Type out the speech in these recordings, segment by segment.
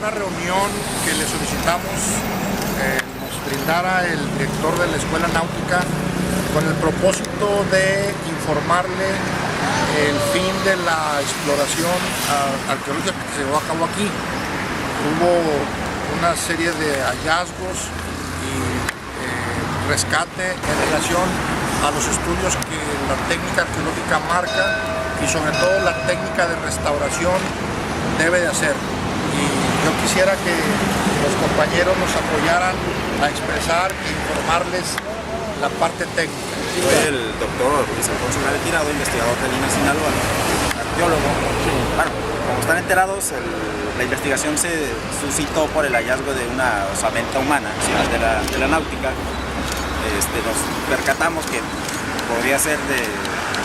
una reunión que le solicitamos nos brindara el director de la Escuela Náutica con el propósito de informarle el fin de la exploración arqueológica que se llevó a cabo aquí. Hubo una serie de hallazgos y rescate en relación a los estudios que la técnica arqueológica marca y sobre todo la técnica de restauración debe de hacer. Y yo quisiera que los compañeros nos apoyaran a expresar e informarles la parte técnica. Soy el doctor Luis Alfonso Retirado, investigador del INA Sinaloa, arqueólogo. Bueno, como están enterados, la investigación se suscitó por el hallazgo de una osamenta humana de la náutica. Nos percatamos que podría ser de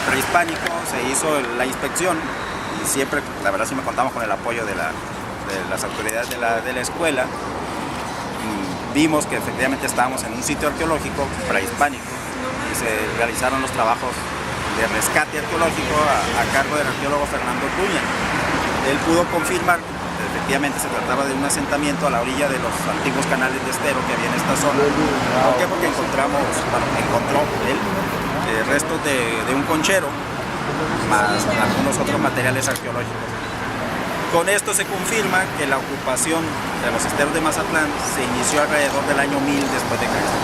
prehispánico, se hizo la inspección y siempre, la verdad, sí me contamos con el apoyo de las autoridades de la escuela. Vimos que efectivamente estábamos en un sitio arqueológico prehispánico y se realizaron los trabajos de rescate arqueológico a cargo del arqueólogo Fernando Cuña. Él pudo confirmar que efectivamente se trataba de un asentamiento a la orilla de los antiguos canales de estero que había en esta zona. ¿Por qué? Porque encontró él restos de un conchero más algunos otros materiales arqueológicos. Con esto se confirma que la ocupación de los esteros de Mazatlán se inició alrededor del año 1000 después de Cristo,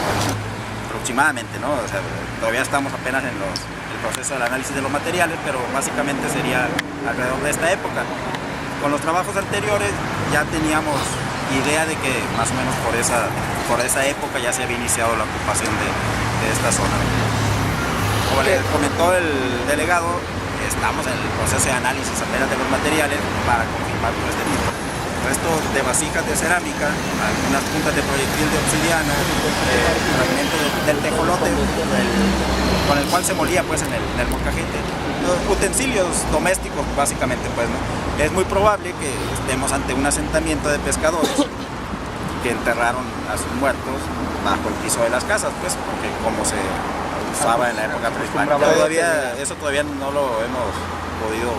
aproximadamente, ¿no? O sea, todavía estamos apenas en el proceso del análisis de los materiales, pero básicamente sería alrededor de esta época. Con los trabajos anteriores ya teníamos idea de que más o menos por esa época ya se había iniciado la ocupación de esta zona. Como le comentó el delegado, estamos en el proceso de análisis apenas de los materiales para confirmar todo este tipo. Restos de vasijas de cerámica, algunas puntas de proyectil de obsidiana, fragmentos del tejolote con el cual se molía pues en el molcajete, utensilios domésticos básicamente pues, ¿no? Es muy probable que estemos ante un asentamiento de pescadores que enterraron a sus muertos bajo el piso de las casas, pues, porque como se usaba en la época prehispánica. Eso todavía no lo hemos podido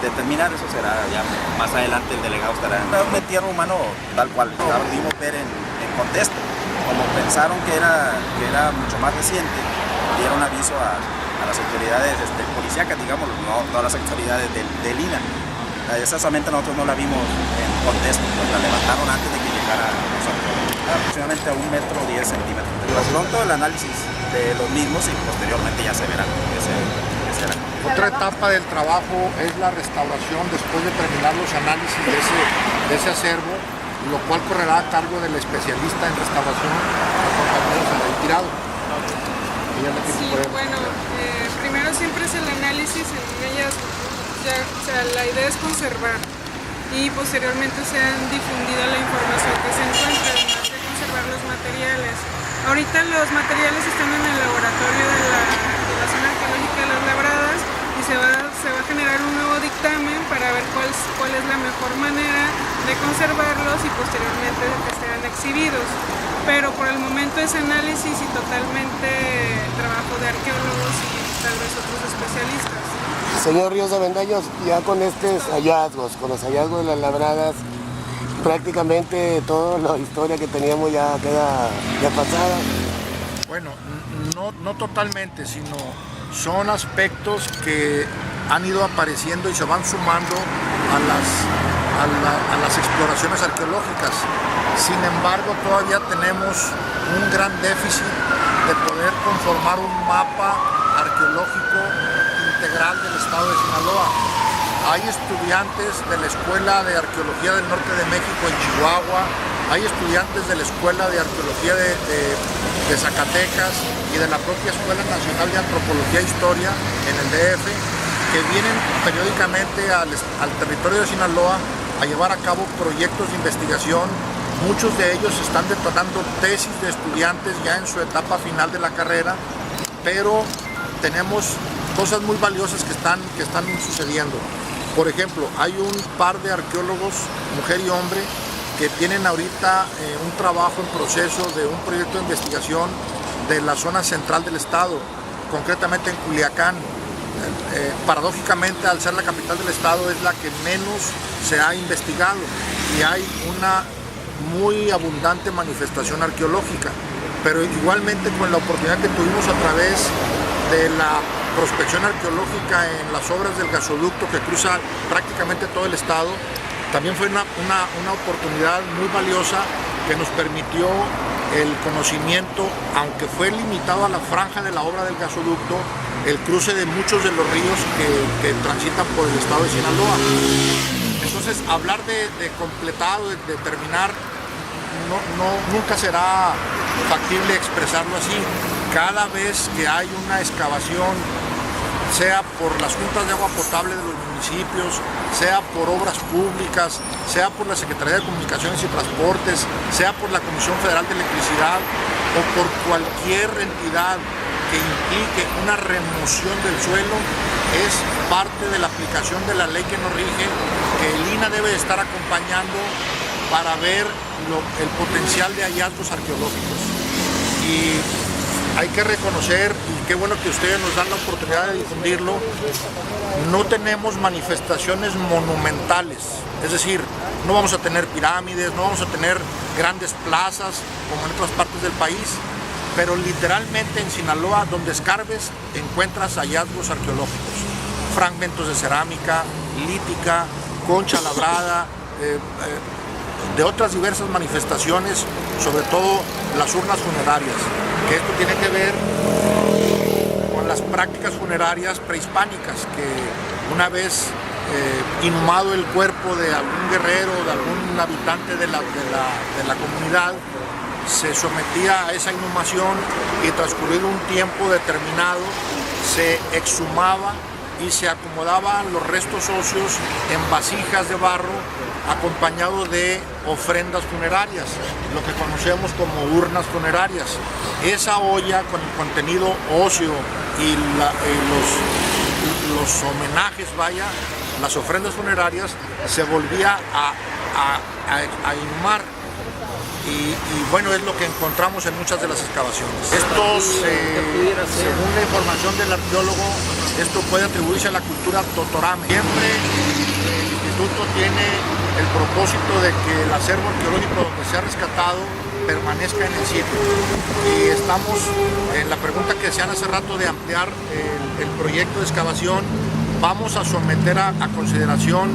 determinar, eso será ya más adelante, el delegado estará en un entierro humano tal cual, lo pudimos ver en contexto. Como pensaron que era mucho más reciente, dieron aviso a las autoridades policíacas, digamos, no todas las autoridades del INA. Esa osamenta nosotros no la vimos en contexto, pues la levantaron antes de que llegara aproximadamente a 1,10 m. Por pronto el análisis de los mismos y posteriormente ya se verá qué será. Otra etapa del trabajo es la restauración después de terminar los análisis de ese acervo, lo cual correrá a cargo del especialista en restauración, el compañero Saraí Tirado. Sí, bueno, primero siempre es el análisis en ellas, o sea, la idea es conservar y posteriormente se han difundido la información que se encuentra, además de conservar los materiales. Ahorita los materiales están en el laboratorio de la zona arqueológica de Las Labradas y se va a generar un nuevo dictamen para ver cuál es la mejor manera de conservarlos y posteriormente de que sean exhibidos. Pero por el momento es análisis y totalmente trabajo de arqueólogos y tal vez otros especialistas. Señor Ríos Avendaños, ya con estos hallazgos, con los hallazgos de Las Labradas, prácticamente toda la historia que teníamos ya queda ya pasada. Bueno, no totalmente, sino son aspectos que han ido apareciendo y se van sumando a las exploraciones arqueológicas. Sin embargo, todavía tenemos un gran déficit de poder conformar un mapa arqueológico integral del estado de Sinaloa. Hay estudiantes de la Escuela de Arqueología del Norte de México en Chihuahua, hay estudiantes de la Escuela de Arqueología de Zacatecas y de la propia Escuela Nacional de Antropología e Historia en el DF, que vienen periódicamente al territorio de Sinaloa a llevar a cabo proyectos de investigación. Muchos de ellos están detonando tesis de estudiantes ya en su etapa final de la carrera, pero tenemos cosas muy valiosas que están sucediendo. Por ejemplo, hay un par de arqueólogos, mujer y hombre, que tienen ahorita un trabajo en proceso de un proyecto de investigación de la zona central del estado, concretamente en Culiacán. Paradójicamente, al ser la capital del estado, es la que menos se ha investigado. y hay una muy abundante manifestación arqueológica, pero igualmente con la oportunidad que tuvimos a través de la prospección arqueológica en las obras del gasoducto que cruza prácticamente todo el estado, también fue una oportunidad muy valiosa que nos permitió el conocimiento, aunque fue limitado a la franja de la obra del gasoducto, el cruce de muchos de los ríos que transitan por el estado de Sinaloa. Entonces, hablar de completado, de terminar, nunca será factible expresarlo así. Cada vez que hay una excavación, sea por las juntas de agua potable de los municipios, sea por obras públicas, sea por la Secretaría de Comunicaciones y Transportes, sea por la Comisión Federal de Electricidad o por cualquier entidad que implique una remoción del suelo, es parte de la aplicación de la ley que nos rige, que el INAH debe estar acompañando para ver el potencial de hallazgos arqueológicos. Y hay que reconocer, y qué bueno que ustedes nos dan la oportunidad de difundirlo, no tenemos manifestaciones monumentales, es decir, no vamos a tener pirámides, no vamos a tener grandes plazas como en otras partes del país, pero literalmente en Sinaloa, donde escarbes, encuentras hallazgos arqueológicos, fragmentos de cerámica, lítica, concha labrada, de otras diversas manifestaciones, sobre todo las urnas funerarias, que esto tiene que ver con las prácticas funerarias prehispánicas, que una vez inhumado el cuerpo de algún guerrero, de algún habitante de la comunidad, se sometía a esa inhumación y transcurrido un tiempo determinado se exhumaba y se acomodaban los restos óseos en vasijas de barro acompañado de ofrendas funerarias, lo que conocemos como urnas funerarias. Esa olla con el contenido óseo y los homenajes, las ofrendas funerarias, se volvía a inhumar. Y bueno, es lo que encontramos en muchas de las excavaciones. Esto, según la información del arqueólogo, esto puede atribuirse a la cultura totorame. Siempre el instituto tiene el propósito de que el acervo arqueológico donde se ha rescatado permanezca en el sitio. Y estamos en la pregunta que decían hace rato de ampliar el proyecto de excavación. Vamos a someter a consideración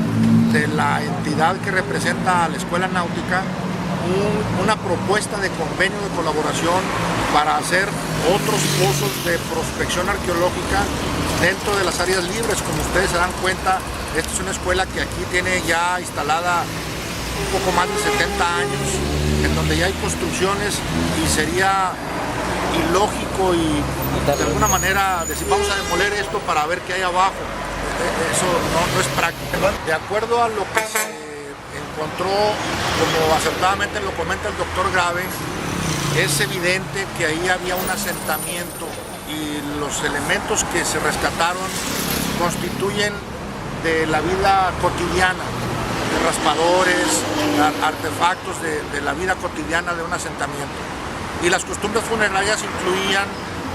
de la entidad que representa a la Escuela Náutica una propuesta de convenio de colaboración para hacer otros pozos de prospección arqueológica dentro de las áreas libres. Como ustedes se dan cuenta, esta es una escuela que aquí tiene ya instalada un poco más de 70 años, en donde ya hay construcciones y sería ilógico y de alguna manera decir vamos a demoler esto para ver qué hay abajo. Eso no es práctico. De acuerdo a lo que se encontró, como acertadamente lo comenta el doctor Grave, es evidente que ahí había un asentamiento y los elementos que se rescataron constituyen de la vida cotidiana, de raspadores, artefactos de la vida cotidiana de un asentamiento. Y las costumbres funerarias incluían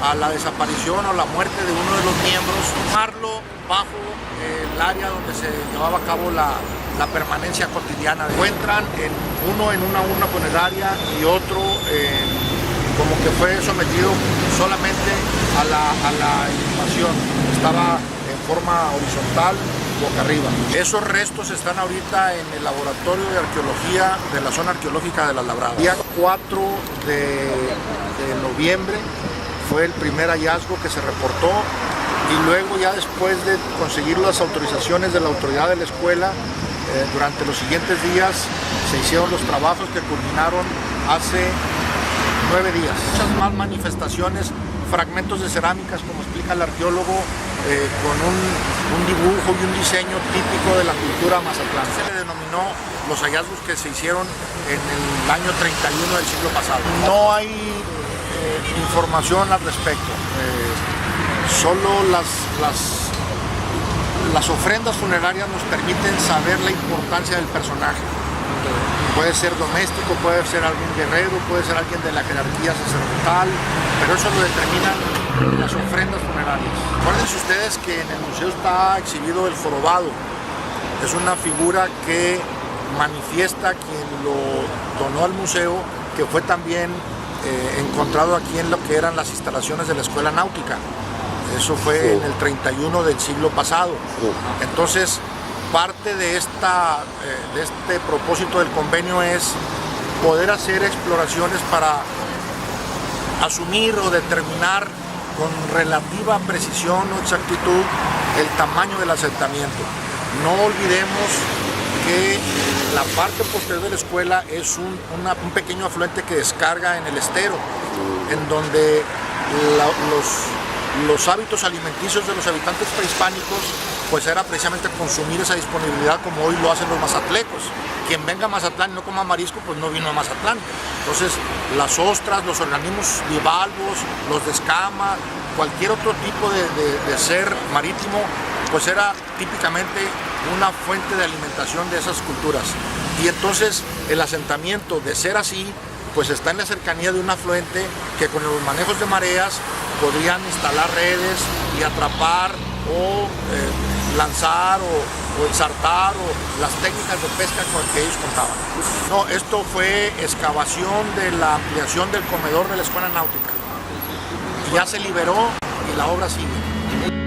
a la desaparición o la muerte de uno de los miembros, tomarlo bajo el área donde se llevaba a cabo la permanencia cotidiana. Encuentran uno en una urna funeraria y otro como que fue sometido solamente a la inhumación. Estaba en forma horizontal, boca arriba. Esos restos están ahorita en el laboratorio de arqueología de la zona arqueológica de Las Labradas. El día 4 de noviembre fue el primer hallazgo que se reportó y luego ya después de conseguir las autorizaciones de la autoridad de la escuela, durante los siguientes días se hicieron los trabajos que culminaron hace 9 días. Muchas más manifestaciones, fragmentos de cerámicas, como explica el arqueólogo, con un dibujo y un diseño típico de la cultura mazatlán. Se le denominó los hallazgos que se hicieron en el año 31 del siglo pasado. No hay información al respecto, solo las ofrendas funerarias nos permiten saber la importancia del personaje. Puede ser doméstico, puede ser algún guerrero, puede ser alguien de la jerarquía sacerdotal, pero eso lo determinan las ofrendas funerarias. Acuérdense ustedes que en el museo está exhibido el jorobado. Es una figura que manifiesta quien lo donó al museo, que fue también encontrado aquí en lo que eran las instalaciones de la Escuela Náutica. Eso fue en el 31 del siglo pasado. Entonces, parte de este propósito del convenio es poder hacer exploraciones para asumir o determinar con relativa precisión o exactitud el tamaño del asentamiento. No olvidemos que la parte posterior de la escuela es un pequeño afluente que descarga en el estero, en donde los hábitos alimenticios de los habitantes prehispánicos pues era precisamente consumir esa disponibilidad como hoy lo hacen los mazatlecos. Quien venga a Mazatlán y no coma marisco, pues no vino a Mazatlán. Entonces, las ostras, los organismos bivalvos, los de escama, cualquier otro tipo de ser marítimo, pues era típicamente una fuente de alimentación de esas culturas. Y entonces, el asentamiento, de ser así, pues está en la cercanía de un afluente que con los manejos de mareas podrían instalar redes y atrapar o lanzar o ensartar o las técnicas de pesca con las que ellos contaban. No, esto fue excavación de la ampliación del comedor de la Escuela Náutica. Ya se liberó y la obra sigue.